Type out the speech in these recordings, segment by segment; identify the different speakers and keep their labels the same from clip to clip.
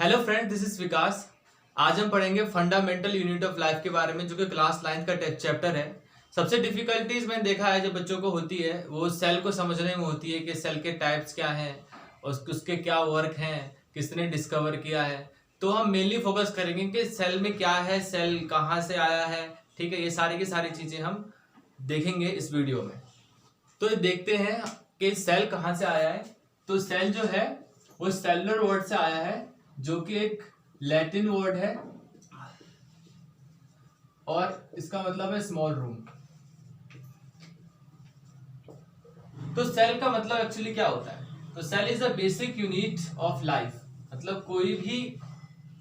Speaker 1: Hello friend, this is विकास। आज हम पढ़ेंगे फंडामेंटल यूनिट ऑफ लाइफ के बारे में, जो कि क्लास 9 का चैप्टर है। सबसे डिफिकल्टीज मैंने देखा है जो बच्चों को होती है वो सेल को समझने में होती है कि सेल के टाइप्स क्या हैं, उसके क्या वर्क हैं, किसने डिस्कवर किया है। तो हम मेनली फोकस करेंगे कि सेल में क्या है, सेल कहाँ से आया है। ठीक है, ये सारी की सारी चीजें हम देखेंगे इस वीडियो में। तो देखते हैं कि सेल कहाँ से आया है। तो सेल जो है वो सेलुलर वर्ड से आया है, जो कि एक लैटिन वर्ड है और इसका मतलब है स्मॉल रूम। तो सेल का मतलब एक्चुअली क्या होता है? तो cell is a basic unit of life. मतलब कोई भी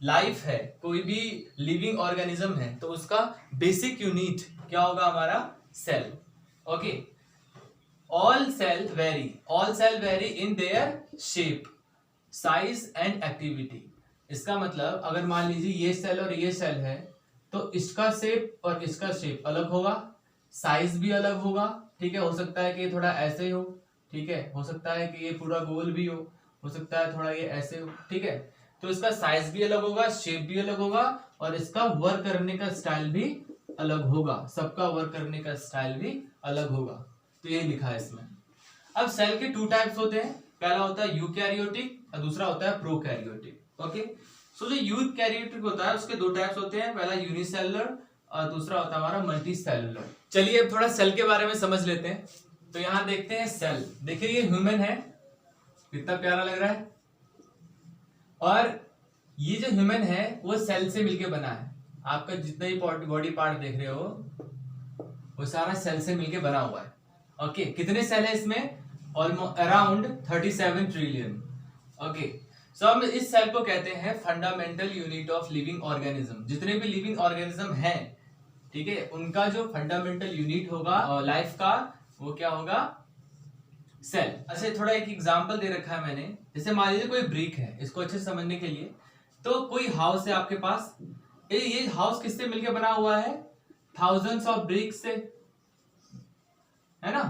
Speaker 1: लाइफ है, कोई भी लिविंग ऑर्गेनिज्म है, तो उसका बेसिक यूनिट क्या होगा? हमारा cell. Okay, all cell vary in their shape, size and activity. इसका मतलब अगर मान लीजिए ये सेल और ये सेल है, तो इसका शेप और इसका शेप अलग होगा, साइज भी अलग होगा। ठीक है, हो सकता है कि ये थोड़ा ऐसे ही हो, ठीक है, हो सकता है कि ये पूरा गोल भी हो सकता है थोड़ा ये ऐसे हो। ठीक है, तो इसका साइज भी अलग होगा, शेप भी अलग होगा और इसका वर्क करने का स्टाइल भी अलग होगा। सबका वर्क करने का स्टाइल भी अलग होगा। तो ये लिखा है इसमें। अब सेल के टू टाइप्स होते हैं। पहला होता है यूकैरियोटिक और दूसरा होता है प्रोकैरियोटिक। ओके, सो जो यूकैरियोटिक होता है उसके दो टाइप्स होते हैं। पहला यूनिसेलुलर और दूसरा होता है हमारा मल्टीसेलुलर। चलिए अब थोड़ा सेल के बारे में समझ लेते हैं। तो यहां देखते हैं सेल। देखिए ये ह्यूमन है, कितना प्यारा लग रहा है। और ये जो ह्यूमन है वो सेल से मिलके बना है। आपका जितना ही बॉडी पार्ट देख रहे हो वो सारा सेल से मिलके बना हुआ है। ओके, कितने सेल है इसमें? Almost around 37 trillion. ओके, सो हम इस सेल को कहते हैं fundamental unit of living organism. जितने भी लिविंग ऑर्गेनिज्म हैं, ठीक है, उनका जो फंडामेंटल यूनिट होगा लाइफ का, वो क्या होगा? सेल। अच्छा, थोड़ा एक एग्जांपल दे रखा है मैंने। जैसे मान लीजिए कोई ब्रिक है, इसको अच्छे से समझने के लिए। तो कोई हाउस है आपके पास, ये हाउस किससे मिलकर बना हुआ है? थाउजेंड्स ऑफ ब्रिक्स से, है ना?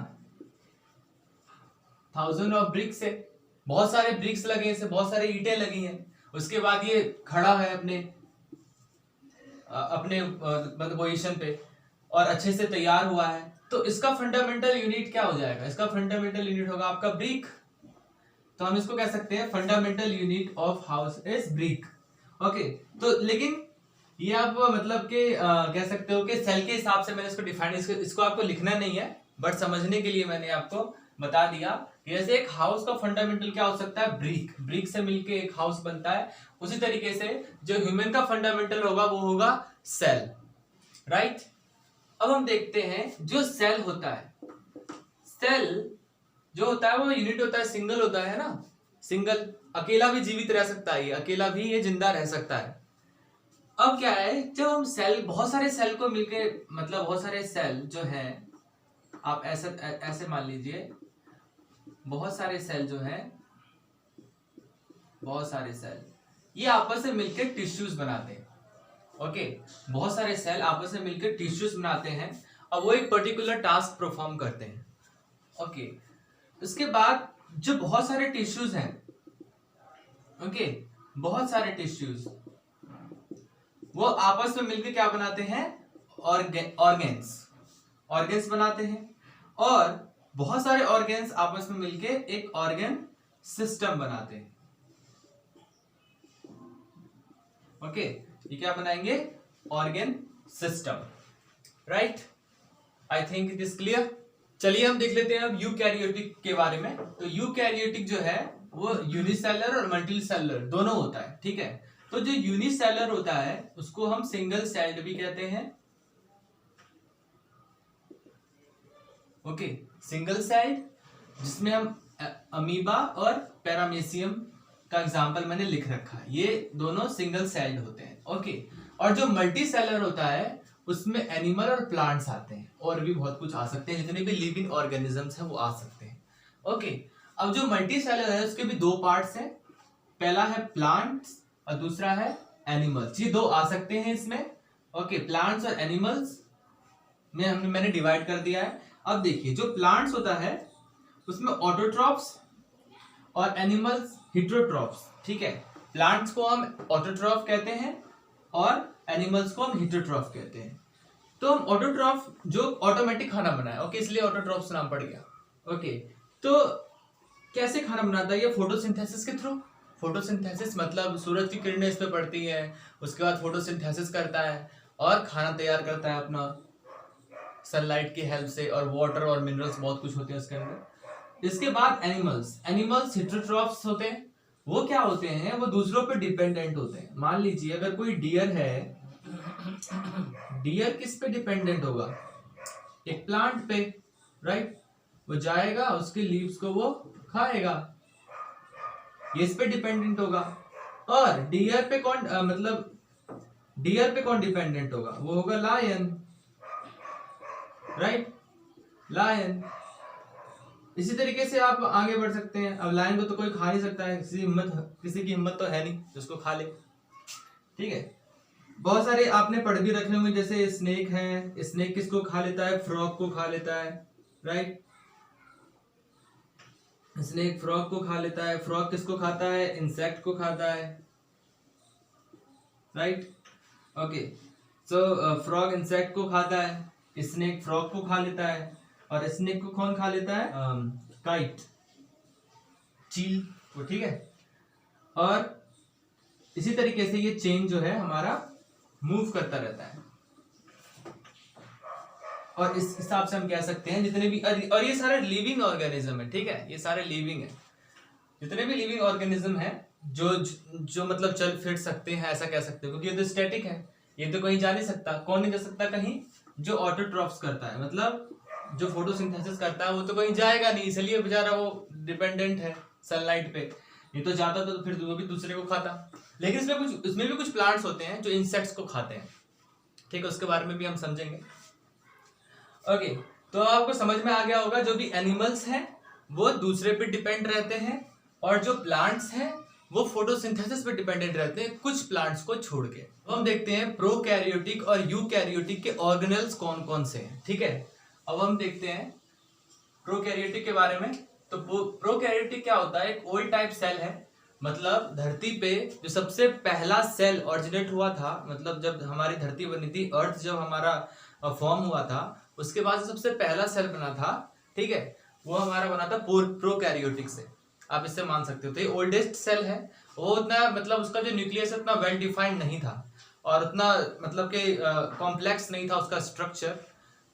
Speaker 1: थाउजेंड ऑफ ब्रिक्स से, बहुत सारे ब्रिक्स लगे हैं, बहुत सारे ईंटें लगी हैं। उसके बाद ये खड़ा है अपने मतलब पोजीशन पे और अच्छे से तैयार हुआ है। तो इसका फंडामेंटल यूनिट क्या हो जाएगा? इसका फंडामेंटल यूनिट होगा आपका ब्रिक। तो हम इसको कह सकते हैं fundamental unit of house is brick. Okay, तो लेकिन ये आप मतलब के कह सकते हो कि सेल के हिसाब से मैंने इसको डिफाइन, इसको आपको लिखना नहीं है, बट समझने के लिए मैंने आपको बता दिया। जैसे एक हाउस का फंडामेंटल क्या हो सकता है? ब्रिक। ब्रिक से मिलके एक हाउस बनता है। उसी तरीके से जो ह्यूमन का फंडामेंटल होगा वो होगा सेल, राइट? अब हम देखते हैं जो सेल होता है, सेल जो होता है वो यूनिट होता है, सिंगल होता है ना? सिंगल, अकेला भी जीवित रह सकता है, अकेला भी ये जिंदा रह सकता है। अब क्या है, जब हम सेल, बहुत सारे सेल को मिलके, मतलब बहुत सारे सेल जो है, आप ऐसे मान लीजिए, बहुत सारे सेल जो है, बहुत सारे सेल ये आपस में मिलकर टिश्यूज बनाते हैं। ओके, बहुत सारे सेल आपस में मिलकर टिश्यूज बनाते हैं और वो एक पर्टिकुलर टास्क परफॉर्म करते हैं। ओके, उसके बाद जो बहुत सारे टिश्यूज हैं, ओके, बहुत सारे टिश्यूज वो आपस में मिलकर क्या बनाते हैं? ऑर्गेन्स बनाते हैं। और बहुत सारे ऑर्गेन्स आपस में मिलकर एक ऑर्गन सिस्टम बनाते हैं। ओके, ये क्या बनाएंगे? Organ system, right? I think it is clear. चलिए हम देख लेते हैं अब यूकैरियोटिक के बारे में। तो यूकैरियोटिक जो है वो यूनिसेलुलर और मल्टीसेलुलर दोनों होता है। ठीक है, तो जो यूनिसेलुलर होता है उसको हम सिंगल सेल्ड भी कहते हैं। ओके, सिंगल सेल्ड, जिसमें हम अमीबा और पैरामेसियम का एग्जांपल मैंने लिख रखा है, ये दोनों सिंगल सेल्ड होते हैं। ओके, और जो मल्टी सेलर होता है उसमें एनिमल और प्लांट्स आते हैं, और भी बहुत कुछ आ सकते हैं, जितने भी लिविंग ऑर्गेनिजम्स हैं वो आ सकते हैं। ओके, अब जो मल्टी सेलर है उसके भी दो पार्ट्स हैं। पहला है प्लांट्स और दूसरा है एनिमल्स। ये दो आ सकते हैं इसमें। ओके, प्लांट्स और एनिमल्स में मैंने डिवाइड कर दिया है। अब देखिए, जो प्लांट्स होता है उसमें ऑटोट्रॉप्स और एनिमल्स हेटेरोट्रॉप्स। ठीक है, प्लांट्स को हम ऑटोट्रॉफ कहते हैं और एनिमल्स को हम हिटोट्रॉफ कहते हैं। तो हम ऑटोट्रॉफ जो ऑटोमेटिक खाना बनाए, ओके, इसलिए ऑटोट्रॉफ से नाम पड़ गया। ओके, तो कैसे खाना बनाता है ये? फोटोसिंथेसिस के थ्रू। फोटोसिंथेसिस मतलब सूरज की किरणें इस पे पड़ती है, उसके बाद फोटोसिंथेसिस करता है और खाना तैयार करता है अपना सनलाइट की हेल्प से, और वाटर और मिनरल्स बहुत कुछ होते हैं उसके अंदर। इसके बाद एनिमल्स हिटोट्रॉफ्स होते हैं। वो क्या होते हैं? वो दूसरों पे डिपेंडेंट होते हैं। मान लीजिए अगर कोई डियर है, डियर किस पे डिपेंडेंट होगा? एक प्लांट पे, राइट? वो जाएगा, उसके लीव्स को वो खाएगा, ये इस पे डिपेंडेंट होगा। और डियर पे कौन डियर पे कौन डिपेंडेंट होगा? वो होगा लायन, राइट? लायन। इसी तरीके से आप आगे बढ़ सकते हैं। अब लायन को तो कोई खा नहीं सकता है, किसी की हिम्मत तो है नहीं जिसको खा ले, ठीक है? बहुत सारे आपने पढ़ भी रखे होंगे, जैसे स्नेक है, स्नेक किसको खा लेता है? फ्रॉग को खा लेता है, राइट? स्नेक फ्रॉग को खा लेता है। फ्रॉग किसको खाता है? इंसेक्ट को खाता है, राइट? ओके, सो फ्रॉग इंसेक्ट को खाता है, स्नेक फ्रॉग को खा लेता है, और स्नेक को कौन खा लेता है? काइट, चील को, ठीक है? और इसी तरीके से ये चेन जो है हमारा मूव करता रहता है, और इस हिसाब से हम कह सकते हैं जितने भी, और ये सारे लिविंग ऑर्गेनिज्म है, ठीक है? ये सारे लिविंग है, जितने भी लिविंग ऑर्गेनिज्म है जो मतलब चल फिर सकते हैं, ऐसा कह सकते हो, क्योंकि ये तो स्टैटिक है, ये तो कहीं जा नहीं सकता। कौन नहीं जा सकता कहीं? जो ऑटोट्रॉफ्स करता है, मतलब जो फोटोसिंथेसिस करता है, वो तो कहीं जाएगा नहीं, इसलिए बेचारा वो डिपेंडेंट है सनलाइट पे। ये तो जाता तो फिर वो भी दूसरे को खाता। लेकिन इसमें भी कुछ प्लांट्स होते हैं जो इंसेक्ट्स को खाते हैं, ठीक है? उसके बारे में भी हम समझेंगे। ओके, तो आपको समझ में आ गया होगा, जो भी एनिमल्स हैं वो दूसरे पे डिपेंड रहते हैं, और जो प्लांट्स हैं वो फोटोसिंथेसिस पे डिपेंडेंट रहते हैं, कुछ प्लांट्स को छोड़ के। तो हम देखते हैं प्रोकैरियोटिक और यूकैरियोटिक के ऑर्गेनेल्स कौन कौन से हैं, ठीक है? अब हम देखते हैं प्रोकैरियोटिक के बारे में। तो प्रोकैरियोटिक क्या होता है? एक ओल्ड टाइप सेल है, मतलब धरती पे जो सबसे पहला सेल ऑरिजिनेट हुआ था, मतलब जब हमारी धरती बनी थी, अर्थ जब हमारा फॉर्म हुआ था, उसके बाद सबसे पहला सेल बना था, ठीक है? वो हमारा बना था प्रोकैरियोटिक से, आप इससे मान सकते हो। तो ये ओल्डेस्ट सेल है। वो उतना मतलब उसका जो न्यूक्लियस उतना वेल डिफाइंड नहीं था, और उतना मतलब कि कॉम्प्लेक्स नहीं था उसका स्ट्रक्चर।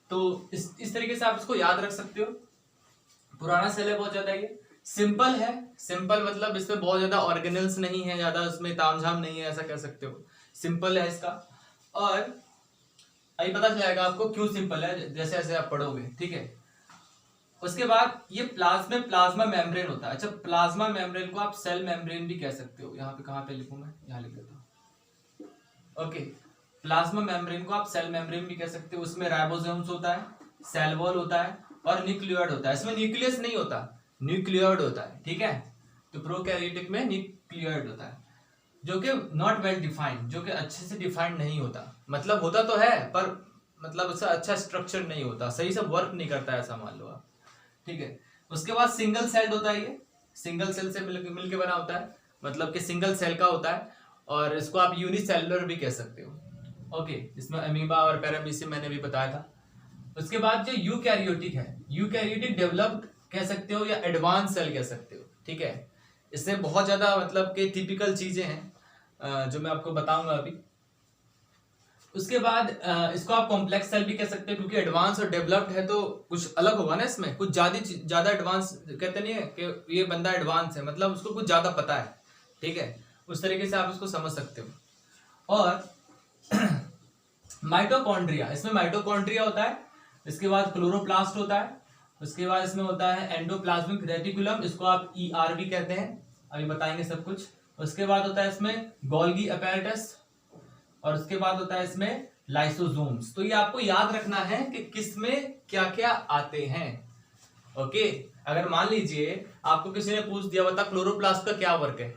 Speaker 1: तो इस तरीके से आप इसको याद रख सकते हो। पुराना सेल है बहुत ज्यादा, ये सिंपल है। सिंपल मतलब इसमें बहुत ज्यादा ऑर्गेनल्स नहीं है, ज्यादा उसमें तामझाम नहीं है, ऐसा कह सकते हो। सिंपल है इसका, और अभी पता चलेगा आपको क्यों सिंपल है जैसे जैसे आप पढ़ोगे, ठीक है? उसके बाद ये प्लाज्मा मेम्ब्रेन होता है। अच्छा, प्लाज्मा मेम्ब्रेन को आप सेल मेम्ब्रेन भी कह सकते हो। यहाँ पे कहाँ पे लिखूं मैं? यहाँ लिख देता हूँ। ओके, प्लाज्मा मेम्ब्रेन को आप सेल मेम्ब्रेन भी कह सकते हो। उसमें राइबोसोम्स होता है, सेल वॉल होता है, और न्यूक्लियोइड होता है। इसमें न्यूक्लियस नहीं होता, न्यूक्लियोइड होता है, ठीक है? तो प्रोकैरियोटिक में न्यूक्लियोइड होता है, जो कि नॉट वेल डिफाइंड, जो कि अच्छे से डिफाइंड नहीं होता। मतलब होता तो है, पर मतलब उसका अच्छा स्ट्रक्चर नहीं होता, सही से वर्क नहीं करता है, ऐसा मान लो आप, ठीक है? उसके बाद सिंगल सेल्ड होता है। ये सिंगल सेल से मिलके बना होता है, मतलब कि सिंगल सेल का होता है, और इसको आप यूनिसेलुलर भी कह सकते हो। ओके, इसमें अमीबा और पैरामीशियम मैंने भी बताया था। उसके बाद जो यूकैरियोटिक है, यूकैरियोटिक डेवलप्ड कह सकते हो या एडवांस सेल कह सकते हो, ठीक है? इसमें बहुत ज्यादा मतलब कि टिपिकल चीजें हैं जो मैं आपको बताऊंगा अभी। उसके बाद इसको आप कॉम्प्लेक्स सेल भी कह सकते हो, क्योंकि एडवांस और डेवलप्ड है तो कुछ अलग होगा ना इसमें, कुछ ज्यादा एडवांस कहते नहीं है कि ये बंदा एडवांस है, मतलब उसको कुछ ज्यादा पता है, ठीक है? उस तरीके से आप इसको समझ सकते हो। और माइटोकॉन्ड्रिया, इसमें माइटोकॉन्ड्रिया होता है। इसके बाद क्लोरोप्लास्ट होता है। उसके बाद इसमें होता है एंडोप्लाज्मिक रेटिकुलम, इसको आप ER भी कहते हैं, अभी बताएंगे सब कुछ। उसके बाद होता है इसमें गोल्गी अपैरेटस, और उसके बाद होता है इसमें लाइसोसोम्स। तो ये आपको याद रखना है कि किसमें क्या क्या आते हैं। ओके, अगर मान लीजिए आपको किसी ने पूछ दिया बता क्लोरोप्लास्ट का क्या वर्क है,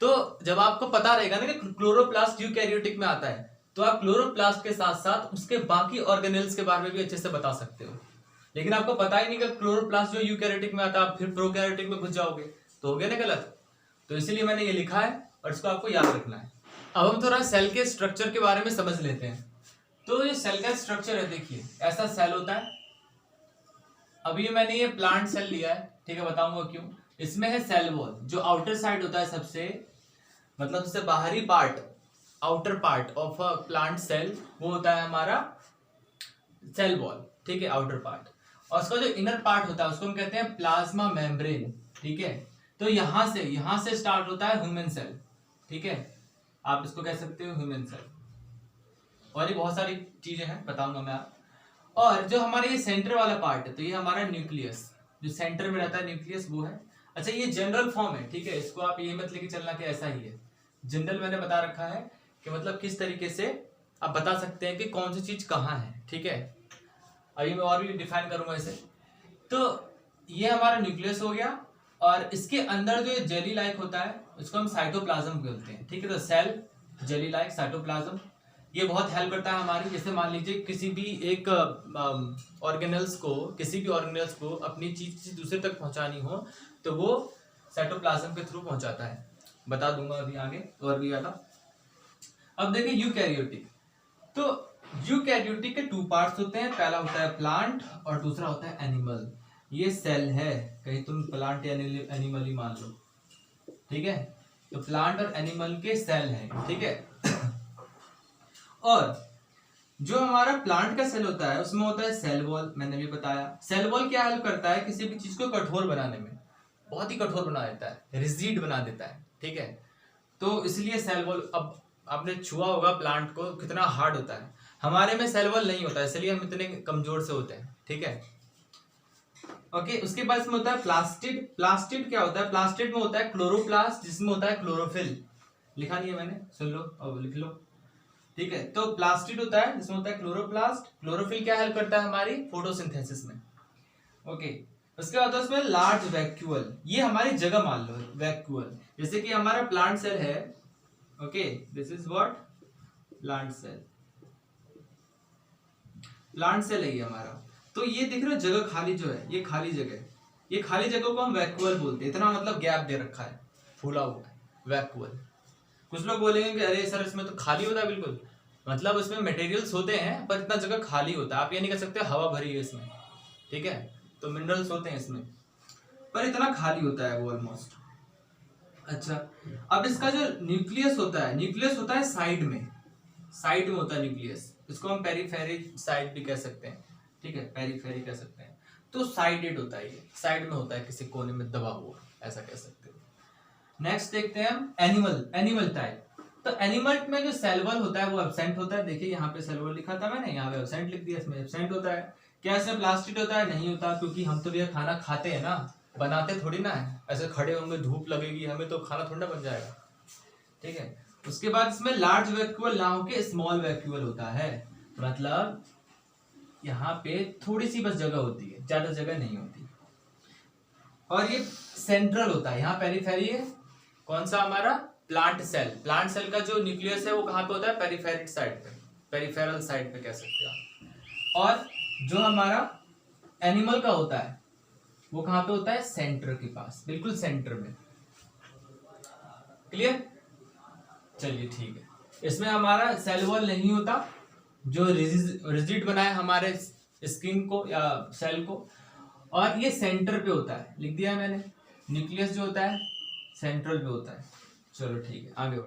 Speaker 1: तो जब आपको पता रहेगा ना कि क्लोरोप्लास्ट यूकैरियोटिक में आता है, तो आप क्लोरोप्लास्ट के साथ साथ उसके बाकी ऑर्गेनेल्स के बारे में भी अच्छे से बता सकते हो। लेकिन आपको पता ही नहीं कि क्लोरोप्लास्ट जो यूकैरियोटिक में आता है, आप फिर प्रोकैरियोटिक में घुस जाओगे, तो हो गया ना गलत। तो इसीलिए मैंने ये लिखा है और इसको आपको याद रखना है। अब हम थोड़ा सेल के स्ट्रक्चर के बारे में समझ लेते हैं। तो ये सेल का स्ट्रक्चर है, देखिए ऐसा सेल होता है। अभी मैंने ये प्लांट सेल लिया है, ठीक है, बताऊंगा क्यों। इसमें है सेल वॉल, जो आउटर साइड होता है सबसे, मतलब सबसे बाहरी part, outer part of a plant cell, वो होता है हमारा सेल वॉल, ठीक है, आउटर पार्ट। और उसका जो इनर पार्ट होता है उसको हम कहते हैं प्लाज्मा मेम्ब्रेन, ठीक है। तो यहां से स्टार्ट होता है ह्यूमन सेल, ठीक है, आप इसको कह सकते हो ह्यूमन सेल। और ये बहुत सारी चीजें हैं, बताऊंगा मैं आप। और जो हमारे ये सेंटर वाला पार्ट है, तो ये हमारा न्यूक्लियस, जो सेंटर में रहता है न्यूक्लियस, वो है। अच्छा, ये जनरल फॉर्म है, ठीक है, इसको आप ये मत लेके चलना कि ऐसा ही है। जनरल मैंने बता रखा है कि मतलब किस तरीके से आप बता सकते हैं कि कौन सी चीज कहाँ है, ठीक है। अभी मैं और भी डिफाइन करूंगा इसे। तो ये हमारा न्यूक्लियस हो गया, और इसके अंदर जो जेली लाइक होता है उसको हम साइटोप्लाज्म बोलते हैं, ठीक है। तो सेल, जेली लाइक, साइटोप्लाज्म, ये बहुत हेल्प करता है हमारी। जैसे मान लीजिए किसी भी एक ऑर्गेनल्स को अपनी चीज दूसरे तक पहुंचानी हो, तो वो साइटोप्लाज्म के थ्रू पहुंचाता है। बता दूंगा अभी आगे और भी ज्यादा। अब देखिए यूकैरियोटिक। तो यूकैरियोटिक के टू पार्ट्स होते हैं, पहला होता है प्लांट और दूसरा होता है एनिमल। ये सेल है, कहीं तुम प्लांट या एनिमल ही मान लो, ठीक है। तो प्लांट और एनिमल के सेल हैं, ठीक है। और जो हमारा प्लांट का सेल होता है उसमें होता है सेल वॉल, मैंने भी बताया। सेल वॉल क्या हेल्प करता है, किसी भी चीज को कठोर बनाने में, बहुत ही कठोर बना देता है, रिजिड बना देता है, ठीक है। तो इसलिए सेल वॉल, अब आपने छुआ होगा प्लांट को, कितना हार्ड होता है। हमारे में सेल वॉल नहीं होता, इसलिए हम इतने कमजोर से होते हैं, ठीक है। ओके, उसके बाद इसमें होता है प्लास्टिड। प्लास्टिड क्या होता है, प्लास्टिड में होता है क्लोरोप्लास्ट, जिसमें होता है क्लोरोफिल। लिखा नहीं है मैंने, सुन लो अब लिख लो, ठीक है। तो प्लास्टिड होता है जिसमें होता है क्लोरोप्लास्ट। क्लोरोफिल क्या हेल्प करता है हमारी फोटोसिंथेसिस में, ओके। उसके बाद उसमें लार्ज वैक्यूल, ये हमारी जगह मान लो, वैक्यूल। जैसे कि हमारा प्लांट सेल है, okay, this is what plant cell, plant cell है ये हमारा। तो ये देख रहे हो जगह खाली जो है, ये खाली जगह, ये खाली जगह को हम वैक्यूल बोलते हैं। इतना मतलब गैप दे रखा है, फूला हुआ है, वैक्यूल। कुछ लोग बोलेंगे कि अरे सर इसमें तो खाली होता है, बिल्कुल, मतलब इसमें मटेरियल्स होते हैं पर इतना जगह खाली होता है। आप ये नहीं कह सकते हवा भरी है इसमें, ठीक है। तो मिनरल्स होते हैं इसमें, पर इतना खाली होता है वो ऑलमोस्ट। अच्छा, अब इसका जो न्यूक्लियस होता है, न्यूक्लियस होता है साइड में, साइड में होता है न्यूक्लियस। इसको हम पेरीफेरी साइड भी कह सकते हैं, ठीक है, पेरीफेरी कह सकते हैं। तो साइडेड होता है, ये साइड में होता है, किसी कोने में दबा हुआ, ऐसा कह सकते हो। नेक्स्ट देखते हैं हम एनिमल टाइप। तो एनिमल में जो सेल वॉल होता है वो एब्सेंट होता है। देखिए यहाँ पे सेल वॉल लिखा था मैंने, यहाँ पे एब्सेंट लिख दिया, इसमें एब्सेंट होता है। क्या इसमें प्लास्टिक होता है, नहीं होता, क्योंकि हम तो भैया खाना खाते हैं ना, बनाते थोड़ी ना है। ऐसे खड़े होंगे, धूप लगेगी हमें, तो खाना थोड़ा ना बन जाएगा, ठीक है। उसके बाद इसमें लार्ज वैक्यूल ना होके स्मॉल वैक्यूल होता है, मतलब यहाँ पे थोड़ी सी बस जगह होती है, ज्यादा जगह नहीं होती। और ये सेंट्रल होता है, यहाँ पेरीफेरी है, कौन सा हमारा प्लांट सेल। प्लांट सेल का जो न्यूक्लियस है वो कहाँ पे होता है, पेरीफेरल साइड पे, पेरीफेरल साइड पे कह सकते हो। और जो हमारा एनिमल का होता है वो कहाँ पे होता है, सेंटर के पास, बिल्कुल सेंटर में। क्लियर, चलिए ठीक है। इसमें हमारा सेल वॉल नहीं होता, जो रिजिड बनाए हमारे स्किन को या सेल को। और ये सेंटर पे होता है, लिख दिया है मैंने, न्यूक्लियस जो होता है सेंट्रल पे होता है। चलो ठीक है, आगे